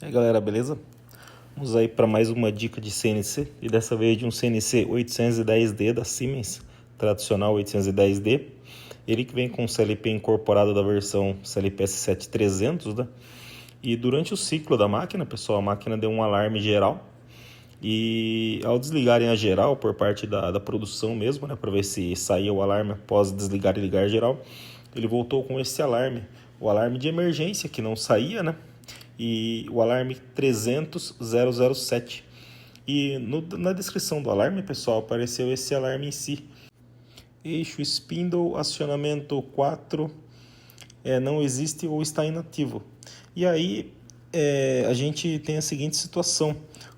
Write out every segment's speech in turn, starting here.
E aí galera, beleza? Vamos aí para mais uma dica de CNC e dessa vez de um CNC 810D da Siemens, tradicional 810D. Ele que vem com CLP incorporado da versão CLP S7300, né? E durante o ciclo da máquina, pessoal, a máquina deu um alarme geral e ao desligarem a geral por parte da produção mesmo, né, para ver se saía o alarme após desligar e ligar a geral, ele voltou com esse alarme, o alarme de emergência que não saía, né? E o alarme 300.007. E na descrição do alarme, pessoal, apareceu esse alarme em si. Eixo spindle acionamento 4 não existe ou está inativo. E aí a gente tem a seguinte situação.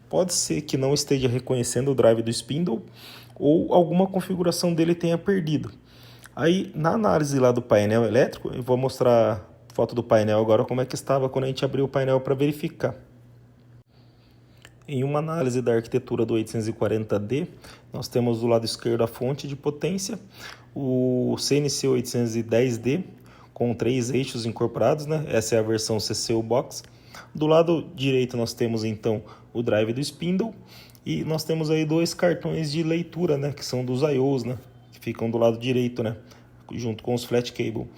Pode ser que não esteja reconhecendo o drive do spindle ou alguma configuração dele tenha perdido. Aí na análise lá do painel elétrico, eu vou mostrar foto do painel agora como é que estava quando a gente abriu o painel para verificar. Em uma análise da arquitetura do 840D, nós temos do lado esquerdo a fonte de potência, o CNC 810D com 3 eixos incorporados, né? Essa é a versão CCU Box. Do lado direito nós temos então o drive do spindle e nós temos aí 2 cartões de leitura, né? Que são dos I/Os, né? Que ficam do lado direito, né? Junto com os flat cable.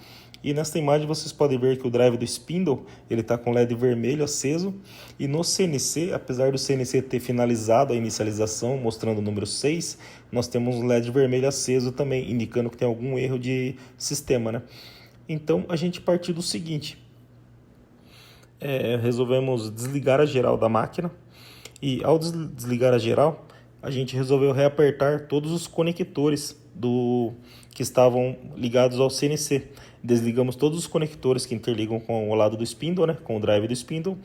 E nesta imagem vocês podem ver que o drive do spindle ele está com LED vermelho aceso e no CNC, apesar do CNC ter finalizado a inicialização mostrando o número 6, nós temos um LED vermelho aceso também, indicando que tem algum erro de sistema, né? Então a gente partiu do seguinte, resolvemos desligar a geral da máquina e ao desligar a geral a gente resolveu reapertar todos os conectores que estavam ligados ao CNC. Desligamos todos os conectores que interligam com o lado do spindle, né, com o drive do spindle,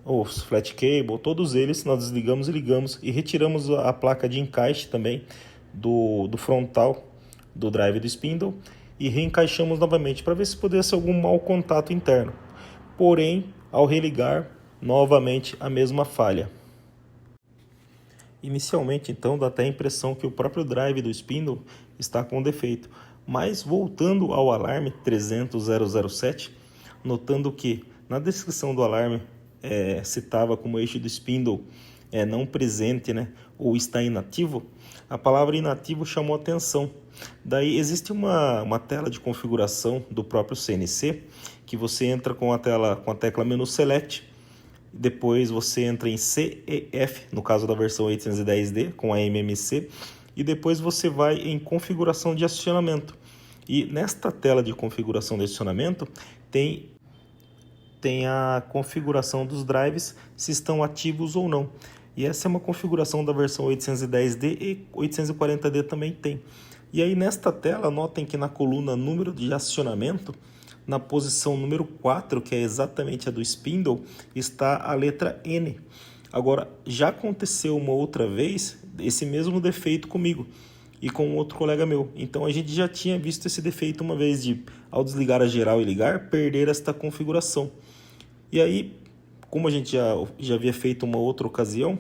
os flat cable, todos eles nós desligamos e ligamos e retiramos a placa de encaixe também do frontal do drive do spindle e reencaixamos novamente para ver se pudesse algum mau contato interno. Porém, ao religar, novamente a mesma falha. Inicialmente, então, dá até a impressão que o próprio drive do spindle está com defeito. Mas, voltando ao alarme 300.007, notando que na descrição do alarme citava como eixo do spindle não presente, né, ou está inativo, a palavra inativo chamou atenção. Daí existe uma tela de configuração do próprio CNC, que você entra com a tecla menu Select, depois você entra em CEF, no caso da versão 810D, com a MMC, e depois você vai em configuração de acionamento. E nesta tela de configuração de acionamento tem a configuração dos drives, se estão ativos ou não. E essa é uma configuração da versão 810D e 840D também tem. E aí nesta tela, notem que na coluna número de acionamento, na posição número 4, que é exatamente a do spindle, está a letra N. Agora, já aconteceu uma outra vez esse mesmo defeito comigo e com outro colega meu. Então a gente já tinha visto esse defeito uma vez de, ao desligar a geral e ligar, perder esta configuração. E aí, como a gente já havia feito uma outra ocasião,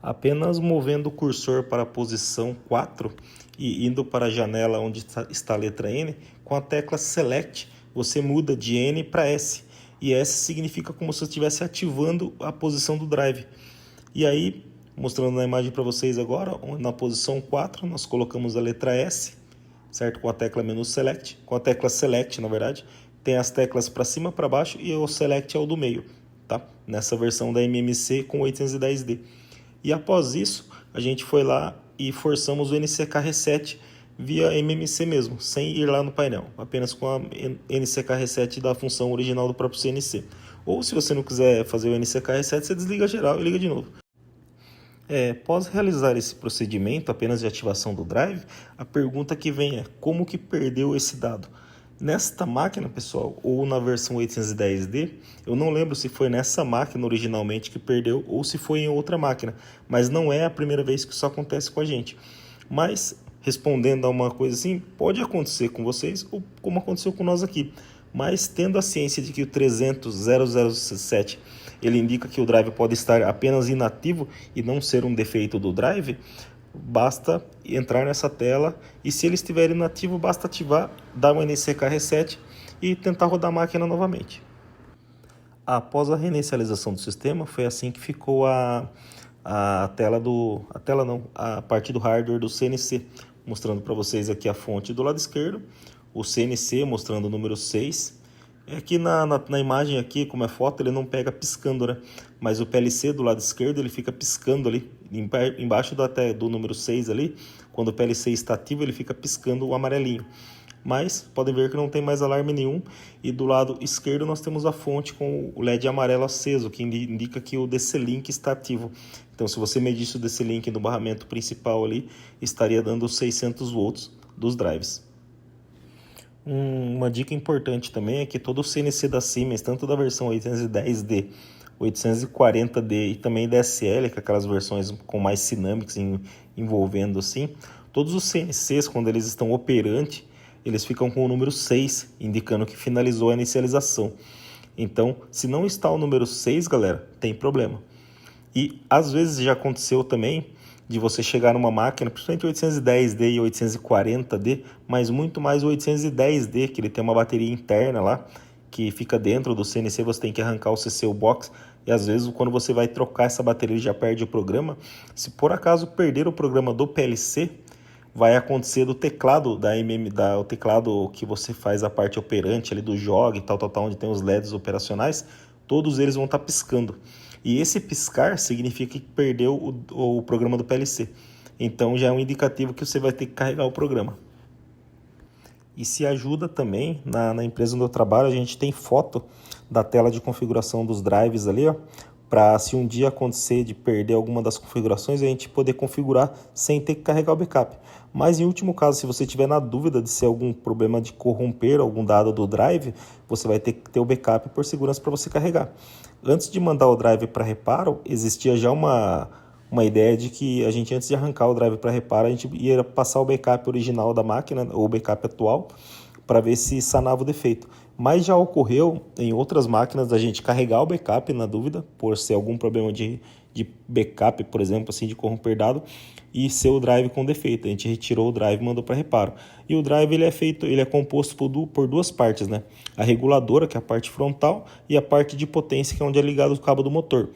apenas movendo o cursor para a posição 4 e indo para a janela onde está a letra N, com a tecla Select, você muda de N para S. E S significa como se você estivesse ativando a posição do drive. E aí, mostrando na imagem para vocês agora, na posição 4, nós colocamos a letra S, certo? Com a tecla menu Select, com a tecla Select, na verdade, tem as teclas para cima, para baixo e o Select é o do meio, tá? Nessa versão da MMC com 810D. E após isso, a gente foi lá e forçamos o NCK Reset via MMC mesmo, sem ir lá no painel, apenas com a NCK Reset da função original do próprio CNC. Ou se você não quiser fazer o NCK Reset, você desliga geral e liga de novo. Após realizar esse procedimento apenas de ativação do drive, a pergunta que vem é como que perdeu esse dado? Nesta máquina, pessoal, ou na versão 810D, eu não lembro se foi nessa máquina originalmente que perdeu ou se foi em outra máquina, mas não é a primeira vez que isso acontece com a gente. Mas, respondendo a uma coisa assim, pode acontecer com vocês ou como aconteceu com nós aqui. Mas tendo a ciência de que o 300.007 ele indica que o drive pode estar apenas inativo e não ser um defeito do drive, basta entrar nessa tela e se ele estiver inativo, basta ativar, dar um NCK Reset e tentar rodar a máquina novamente. Após a reinicialização do sistema, foi assim que ficou a parte do hardware do CNC, mostrando para vocês aqui a fonte do lado esquerdo, o CNC mostrando o número 6. Aqui na imagem aqui, como é foto, ele não pega piscando, né? Mas o PLC do lado esquerdo, ele fica piscando ali, embaixo do número 6 ali. Quando o PLC está ativo, ele fica piscando o amarelinho. Mas podem ver que não tem mais alarme nenhum. E do lado esquerdo nós temos a fonte com o LED amarelo aceso, que indica que o DC-Link está ativo. Então, se você medisse o DC-Link no barramento principal ali, estaria dando 600 volts dos drives. Uma dica importante também é que todo o CNC da Siemens, tanto da versão 810D, 840D e também DSL, que é aquelas versões com mais Synamics envolvendo assim, todos os CNCs, quando eles estão operantes, eles ficam com o número 6, indicando que finalizou a inicialização. Então, se não está o número 6, galera, tem problema. E às vezes já aconteceu também de você chegar numa máquina, principalmente 810D e 840D, mas muito mais o 810D, que ele tem uma bateria interna lá, que fica dentro do CNC, você tem que arrancar o CCU Box, e às vezes quando você vai trocar essa bateria já perde o programa. Se por acaso perder o programa do PLC, vai acontecer do teclado o teclado que você faz a parte operante ali do jog, tal, onde tem os LEDs operacionais, todos eles vão estar piscando. E esse piscar significa que perdeu o programa do PLC. Então já é um indicativo que você vai ter que carregar o programa. E se ajuda também, na empresa onde eu trabalho, a gente tem foto da tela de configuração dos drives ali, ó, para se um dia acontecer de perder alguma das configurações, a gente poder configurar sem ter que carregar o backup. Mas em último caso, se você tiver na dúvida de ser algum problema de corromper algum dado do drive, você vai ter que ter o backup por segurança para você carregar. Antes de mandar o drive para reparo, existia já uma ideia de que a gente, antes de arrancar o drive para reparo, a gente ia passar o backup original da máquina, ou o backup atual, para ver se sanava o defeito. Mas já ocorreu em outras máquinas a gente carregar o backup na dúvida, por ser algum problema de backup, por exemplo, assim, de corromper dado, e ser o drive com defeito. A gente retirou o drive e mandou para reparo. E o drive ele é composto por duas partes, né? A reguladora, que é a parte frontal, e a parte de potência, que é onde é ligado o cabo do motor.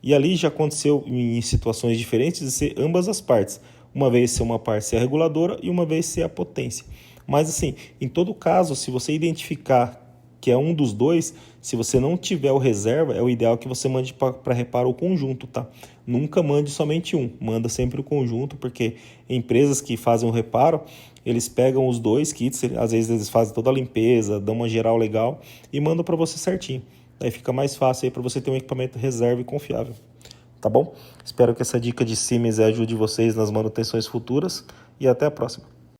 E ali já aconteceu em situações diferentes de ser ambas as partes. Uma vez ser uma parte ser a reguladora e uma vez ser a potência. Mas assim, em todo caso, se você identificar que é um dos dois, se você não tiver o reserva, é o ideal que você mande para reparo o conjunto, tá? Nunca mande somente um, manda sempre o conjunto, porque empresas que fazem o reparo, eles pegam os dois kits, às vezes eles fazem toda a limpeza, dão uma geral legal e mandam para você certinho. Aí fica mais fácil aí para você ter um equipamento reserva e confiável. Tá bom? Espero que essa dica de Siemens ajude vocês nas manutenções futuras e até a próxima.